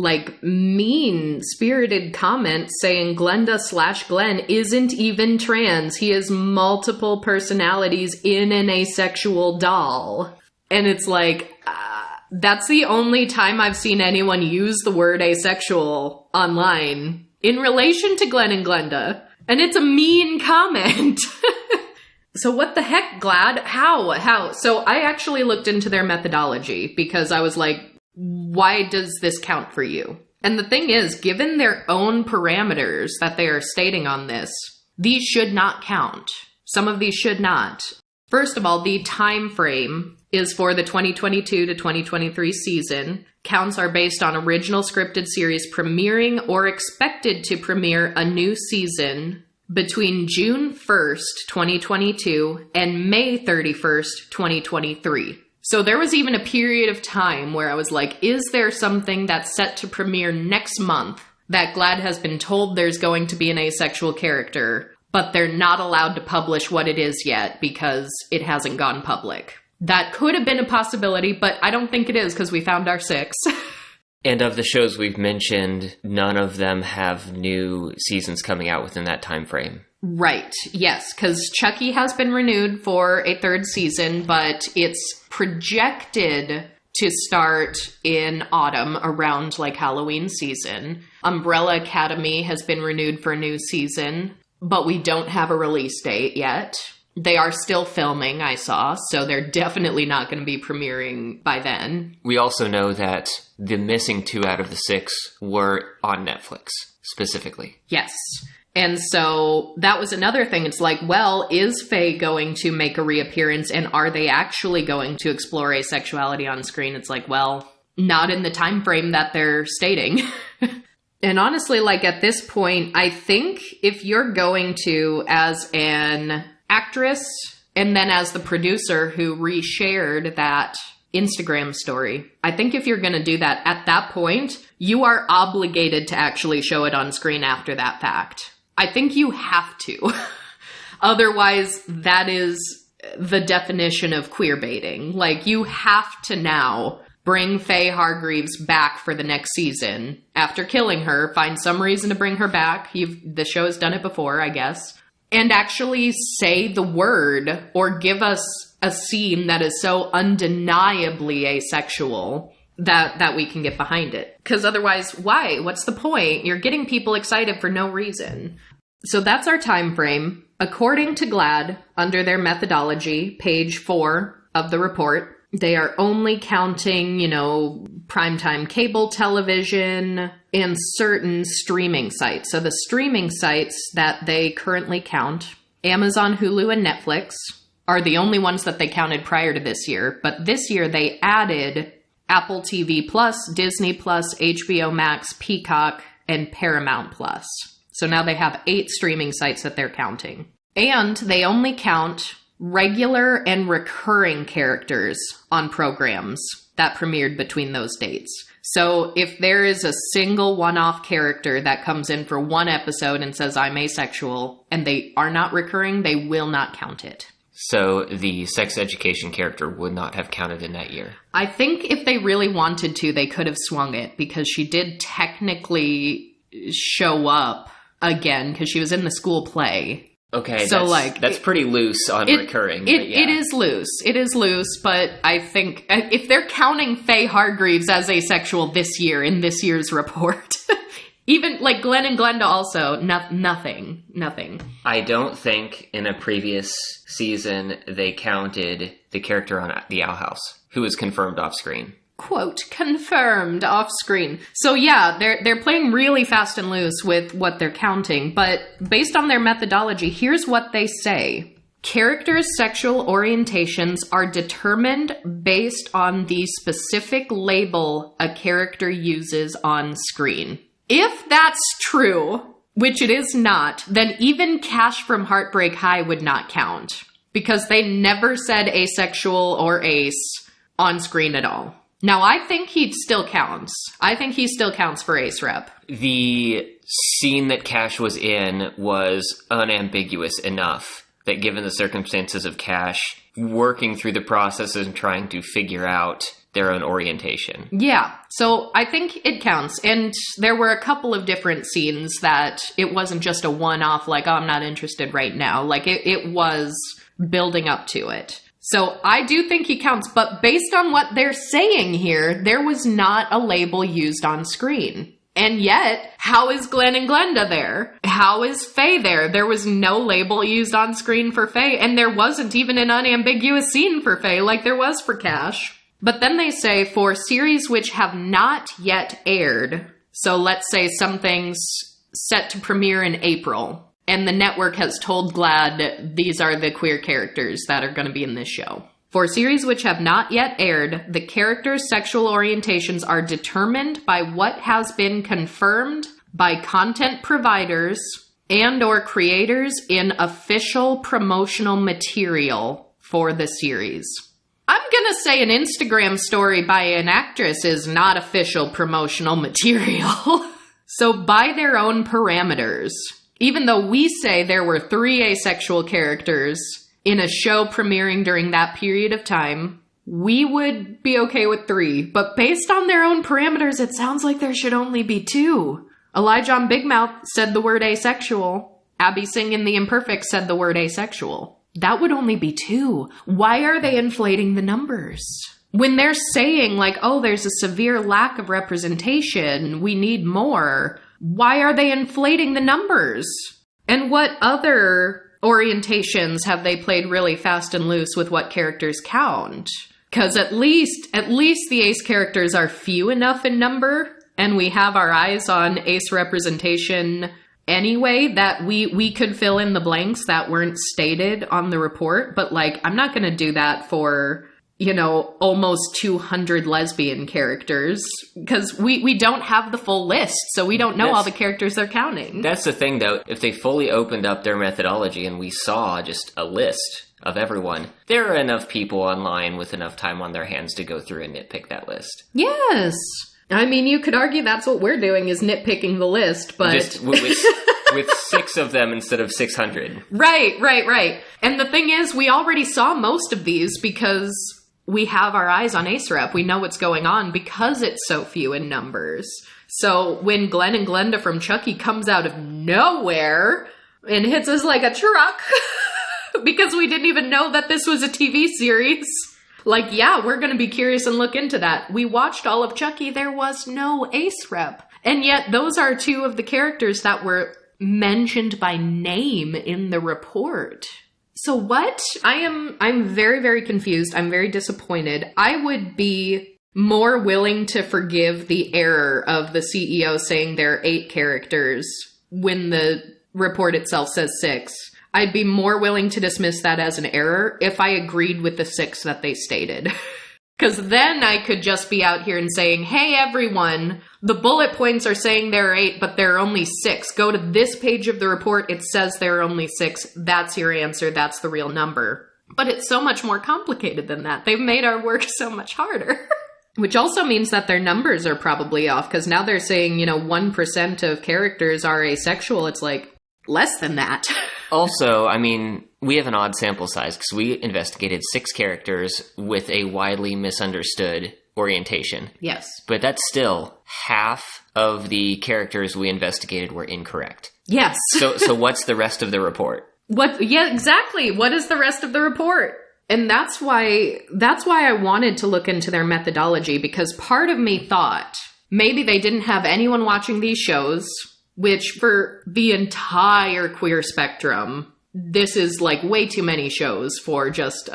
mean-spirited comment saying Glenda/Glenn isn't even trans. He has multiple personalities in an asexual doll. And it's that's the only time I've seen anyone use the word asexual online in relation to Glenn and Glenda. And it's a mean comment. So what the heck, GLAAD? How? So I actually looked into their methodology because I was like, why does this count for you? And the thing is, given their own parameters that they are stating on this, these should not count. Some of these should not. First of all, the time frame is for the 2022 to 2023 season. Counts are based on original scripted series premiering or expected to premiere a new season between June 1st, 2022 and May 31st, 2023. So there was even a period of time where I was like, is there something that's set to premiere next month that GLAAD has been told there's going to be an asexual character, but they're not allowed to publish what it is yet because it hasn't gone public? That could have been a possibility, but I don't think it is because we found our 6. And of the shows we've mentioned, none of them have new seasons coming out within that time frame. Right, yes, because Chucky has been renewed for a 3rd season, but it's projected to start in autumn around Halloween season. Umbrella Academy has been renewed for a new season, but we don't have a release date yet. They are still filming, I saw, so they're definitely not going to be premiering by then. We also know that the missing 2 out of the 6 were on Netflix, specifically. Yes. And so that was another thing. It's is Faye going to make a reappearance, and are they actually going to explore asexuality on screen? It's not in the time frame that they're stating. And honestly, at this point, I think if you're going to, as an actress, and then as the producer who reshared that Instagram story, I think if you're going to do that at that point, you are obligated to actually show it on screen after that fact. I think you have to. Otherwise, that is the definition of queer baiting. You have to now bring Faye Hargreaves back for the next season. After killing her, find some reason to bring her back. The show has done it before, I guess. And actually say the word or give us a scene that is so undeniably asexual that we can get behind it. Because otherwise, why? What's the point? You're getting people excited for no reason. So that's our time frame. According to GLAAD, under their methodology, page 4 of the report, they are only counting, primetime cable television and certain streaming sites. So the streaming sites that they currently count, Amazon, Hulu, and Netflix, are the only ones that they counted prior to this year. But this year they added Apple TV Plus, Disney Plus, HBO Max, Peacock, and Paramount Plus. So now they have 8 streaming sites that they're counting. And they only count regular and recurring characters on programs that premiered between those dates. So if there is a single one-off character that comes in for one episode and says, I'm asexual, and they are not recurring, they will not count it. So the sex education character would not have counted in that year. I think if they really wanted to, they could have swung it, because she did technically show up again, because she was in the school play. Okay, so that's pretty loose on recurring. It is loose. It is loose, but I think if they're counting Faye Hargreaves as asexual this year in this year's report, even Glenn and Glenda also, nothing. I don't think in a previous season they counted the character on The Owl House, who was confirmed off screen. Quote, confirmed off screen. So yeah, they're playing really fast and loose with what they're counting, but based on their methodology, here's what they say. Characters' sexual orientations are determined based on the specific label a character uses on screen. If that's true, which it is not, then even Cash from Heartbreak High would not count, because they never said asexual or ace on screen at all. Now, I think he still counts. I think he still counts for Ace Rep. The scene that Cash was in was unambiguous enough that given the circumstances of Cash working through the process and trying to figure out their own orientation. Yeah, so I think it counts. And there were a couple of different scenes that it wasn't just a one-off, like, oh, I'm not interested right now. Like, it was building up to it. So I do think he counts, but based on what they're saying here, there was not a label used on screen. And yet, how is Glenn and Glenda there? How is Faye there? There was no label used on screen for Faye, and there wasn't even an unambiguous scene for Faye like there was for Cash. But then they say, for series which have not yet aired, so let's say something's set to premiere in April, and the network has told GLAAD these are the queer characters that are going to be in this show. For series which have not yet aired, the characters' sexual orientations are determined by what has been confirmed by content providers and or creators in official promotional material for the series. I'm gonna say an Instagram story by an actress is not official promotional material. So by their own parameters, even though we say there were 3 asexual characters in a show premiering during that period of time, we would be okay with 3. But based on their own parameters, it sounds like there should only be 2. Elijah on Big Mouth said the word asexual. Abby Singh in The Imperfect said the word asexual. That would only be 2. Why are they inflating the numbers? When they're saying, like, oh, there's a severe lack of representation, we need more, why are they inflating the numbers? And what other orientations have they played really fast and loose with what characters count? Because at least the ace characters are few enough in number, and we have our eyes on ace representation anyway, that we could fill in the blanks that weren't stated on the report. But, like, I'm not going to do that for, you know, almost 200 lesbian characters, because we don't have the full list, so we don't know all the characters they're counting. That's the thing, though. If they fully opened up their methodology and we saw just a list of everyone, there are enough people online with enough time on their hands to go through and nitpick that list. Yes. I mean, you could argue that's what we're doing, is nitpicking the list, but... Just with 6 of them instead of 600. Right. And the thing is, we already saw most of these because we have our eyes on Ace Rep. We know what's going on because it's so few in numbers. So when Glenn and Glenda from Chucky comes out of nowhere and hits us like a truck because we didn't even know that this was a TV series... Like, yeah, we're going to be curious and look into that. We watched all of Chucky. There was no Ace Rep. And yet those are 2 of the characters that were mentioned by name in the report. So what? I'm very, very confused. I'm very disappointed. I would be more willing to forgive the error of the CEO saying there are 8 characters when the report itself says 6. I'd be more willing to dismiss that as an error if I agreed with the 6 that they stated. Because then I could just be out here and saying, hey, everyone, the bullet points are saying there are 8, but there are only 6. Go to this page of the report. It says there are only 6. That's your answer. That's the real number. But it's so much more complicated than that. They've made our work so much harder. Which also means that their numbers are probably off. Because now they're saying, 1% of characters are asexual. It's like, less than that. Also, I mean, we have an odd sample size because we investigated 6 characters with a widely misunderstood orientation. Yes. But that's still half of the characters we investigated were incorrect. Yes. So what's the rest of the report? Yeah, exactly. What is the rest of the report? And that's why I wanted to look into their methodology, because part of me thought maybe they didn't have anyone watching these shows, which for the entire queer spectrum, this is like way too many shows for just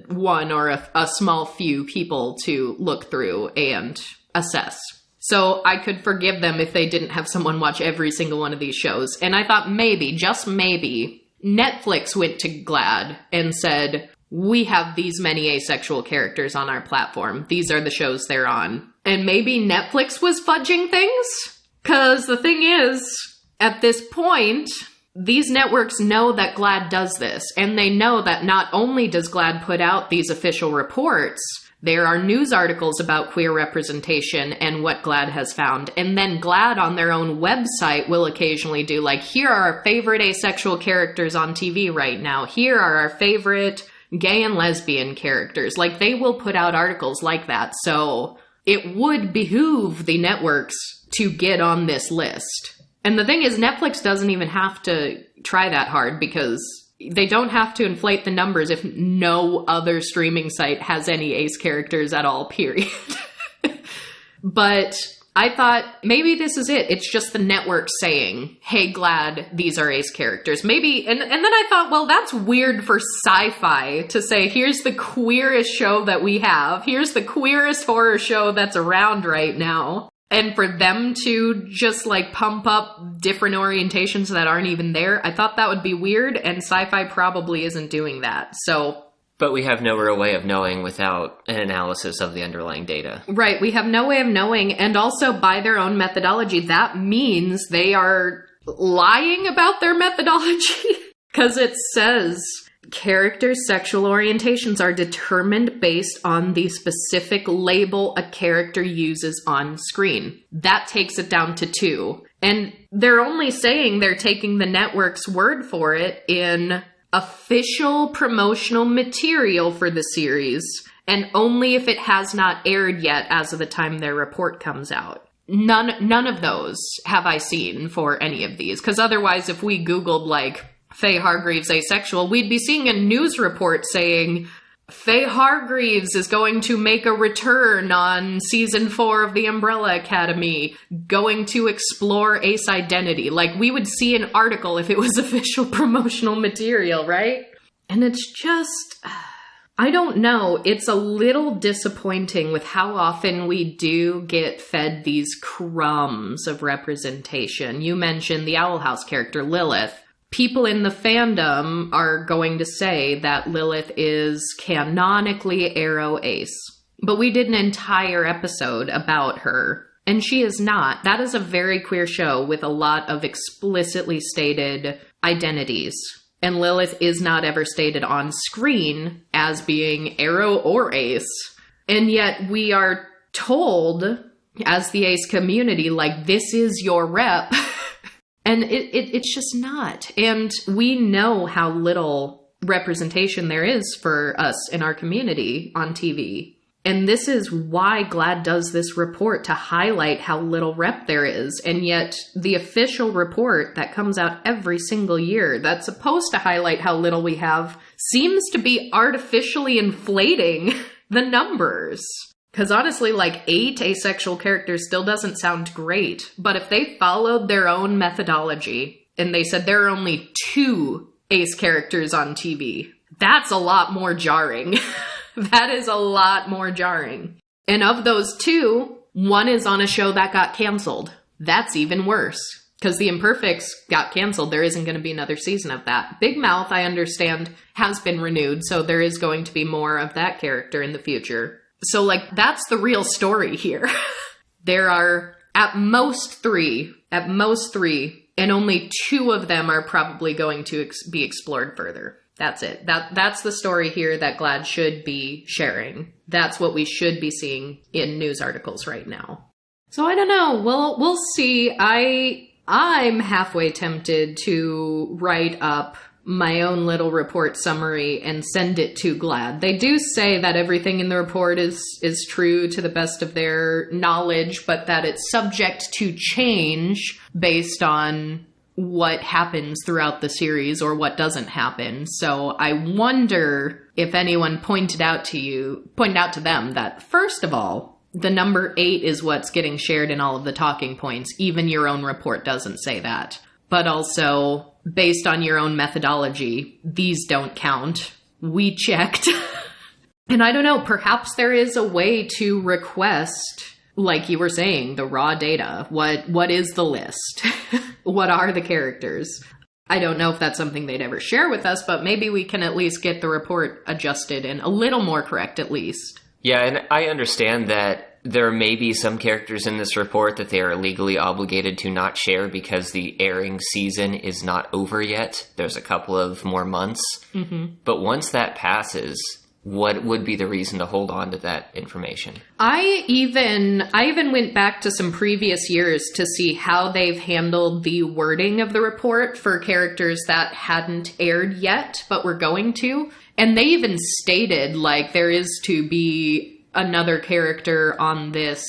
one or a small few people to look through and assess. So I could forgive them if they didn't have someone watch every single one of these shows. And I thought maybe, just maybe, Netflix went to GLAAD and said, we have these many asexual characters on our platform. These are the shows they're on. And maybe Netflix was fudging things? Because the thing is, at this point, these networks know that GLAAD does this. And they know that not only does GLAAD put out these official reports, There are news articles about queer representation and what GLAAD has found. And then GLAAD on their own website will occasionally do like, here are our favorite asexual characters on TV right now. Here are our favorite gay and lesbian characters. Like, they will put out articles like that. So it would behoove the networks to get on this list. And the thing is, Netflix doesn't even have to try that hard because they don't have to inflate the numbers if no other streaming site has any ace characters at all, period. But I thought, maybe this is it. It's just the network saying, hey, GLAAD, these are ace characters. Maybe, and then I thought, well, that's weird for sci-fi to say, here's the queerest show that we have. Here's the queerest horror show that's around right now. And for them to just like pump up different orientations that aren't even there, I thought that would be weird, and sci-fi probably isn't doing that. So, but we have no real way of knowing without an analysis of the underlying data. Right, we have no way of knowing, and also by their own methodology, that means they are lying about their methodology. Because it says characters' sexual orientations are determined based on the specific label a character uses on screen. That takes it down to 2. And they're only saying they're taking the network's word for it in official promotional material for the series, and only if it has not aired yet as of the time their report comes out. None of those have I seen for any of these, because otherwise if we Googled like Faye Hargreaves asexual, we'd be seeing a news report saying Faye Hargreaves is going to make a return on season 4 of The Umbrella Academy, going to explore ace identity. Like, we would see an article if it was official promotional material, right? And it's just, I don't know. It's a little disappointing with how often we do get fed these crumbs of representation. You mentioned the Owl House character, Lilith. People in the fandom are going to say that Lilith is canonically Arrow Ace. But we did an entire episode about her, and she is not. That is a very queer show with a lot of explicitly stated identities. And Lilith is not ever stated on screen as being Arrow or Ace. And yet we are told, as the Ace community, like, this is your rep. And it's just not. And we know how little representation there is for us in our community on TV. And this is why GLAAD does this report, to highlight how little rep there is. And yet the official report that comes out every single year that's supposed to highlight how little we have seems to be artificially inflating the numbers. Because honestly, like, 8 asexual characters still doesn't sound great. But if they followed their own methodology and they said there are only 2 ace characters on TV, that's a lot more jarring. That is a lot more jarring. And of those 2, one is on a show that got canceled. That's even worse. Because The Imperfects got canceled. There isn't going to be another season of that. Big Mouth, I understand, has been renewed. So there is going to be more of that character in the future. So, like, that's the real story here. There are at most three, and only 2 of them are probably going to be explored further. That's it. That's the story here that GLAAD should be sharing. That's what we should be seeing in news articles right now. So I don't know. We'll see. I'm halfway tempted to write up my own little report summary and send it to GLAAD. They do say that everything in the report is true to the best of their knowledge, but that it's subject to change based on what happens throughout the series or what doesn't happen. So I wonder if anyone pointed out to them that, first of all, the number 8 is what's getting shared in all of the talking points. Even your own report doesn't say that. But also, based on your own methodology, these don't count. We checked. And I don't know, perhaps there is a way to request, like you were saying, the raw data. What is the list? What are the characters? I don't know if that's something they'd ever share with us, but maybe we can at least get the report adjusted and a little more correct at least. Yeah, and I understand that there may be some characters in this report that they are legally obligated to not share because the airing season is not over yet. There's a couple of more months. Mm-hmm. But once that passes, what would be the reason to hold on to that information? I even went back to some previous years to see how they've handled the wording of the report for characters that hadn't aired yet, but were going to. And they even stated, like, there is to be another character on this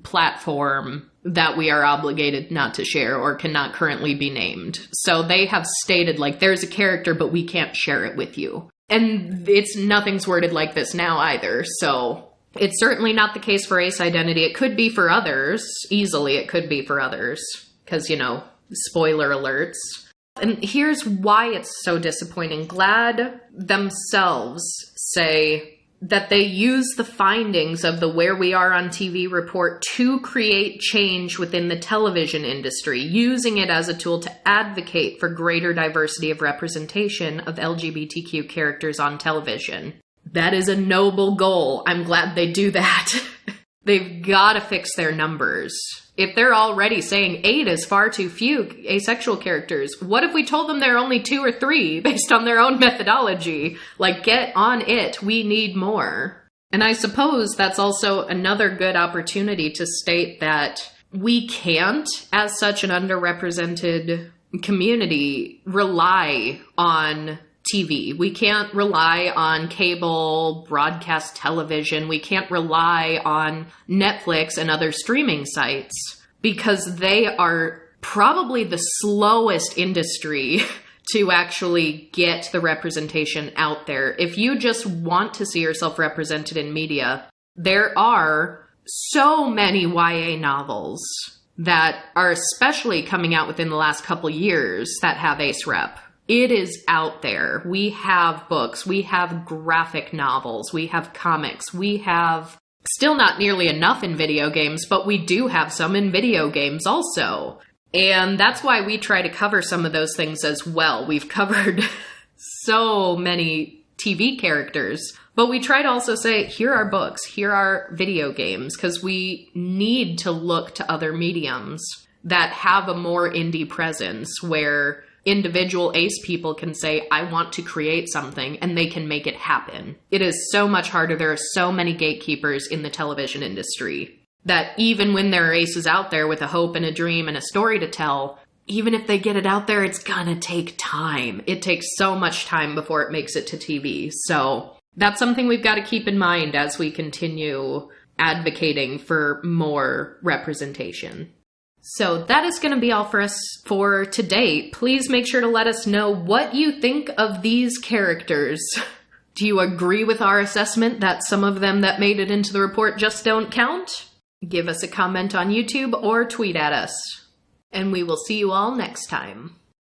platform that we are obligated not to share or cannot currently be named. So they have stated, like, there's a character, but we can't share it with you. And nothing's worded like this now either, so it's certainly not the case for Ace Identity. It could be for others. Easily it could be for others. Because, you know, spoiler alerts. And here's why it's so disappointing. GLAAD themselves say that they use the findings of the Where We Are on TV report to create change within the television industry, using it as a tool to advocate for greater diversity of representation of LGBTQ characters on television. That is a noble goal. I'm glad they do that. They've got to fix their numbers. If they're already saying 8 is far too few asexual characters, what if we told them there are only 2 or 3 based on their own methodology? Like, get on it. We need more. And I suppose that's also another good opportunity to state that we can't, as such an underrepresented community, rely on TV. We can't rely on cable, broadcast television. We can't rely on Netflix and other streaming sites because they are probably the slowest industry to actually get the representation out there. If you just want to see yourself represented in media, there are so many YA novels that are especially coming out within the last couple years that have ace rep. It is out there. We have books, we have graphic novels, we have comics, we have still not nearly enough in video games, but we do have some in video games also. And that's why we try to cover some of those things as well. We've covered so many TV characters, but we try to also say, here are books, here are video games, because we need to look to other mediums that have a more indie presence where individual ace people can say, I want to create something, and they can make it happen. It is so much harder. There are so many gatekeepers in the television industry that even when there are aces out there with a hope and a dream and a story to tell, even if they get it out there, it's gonna take time. It takes so much time before it makes it to TV. So that's something we've got to keep in mind as we continue advocating for more representation. So that is going to be all for us for today. Please make sure to let us know what you think of these characters. Do you agree with our assessment that some of them that made it into the report just don't count? Give us a comment on YouTube or tweet at us. And we will see you all next time.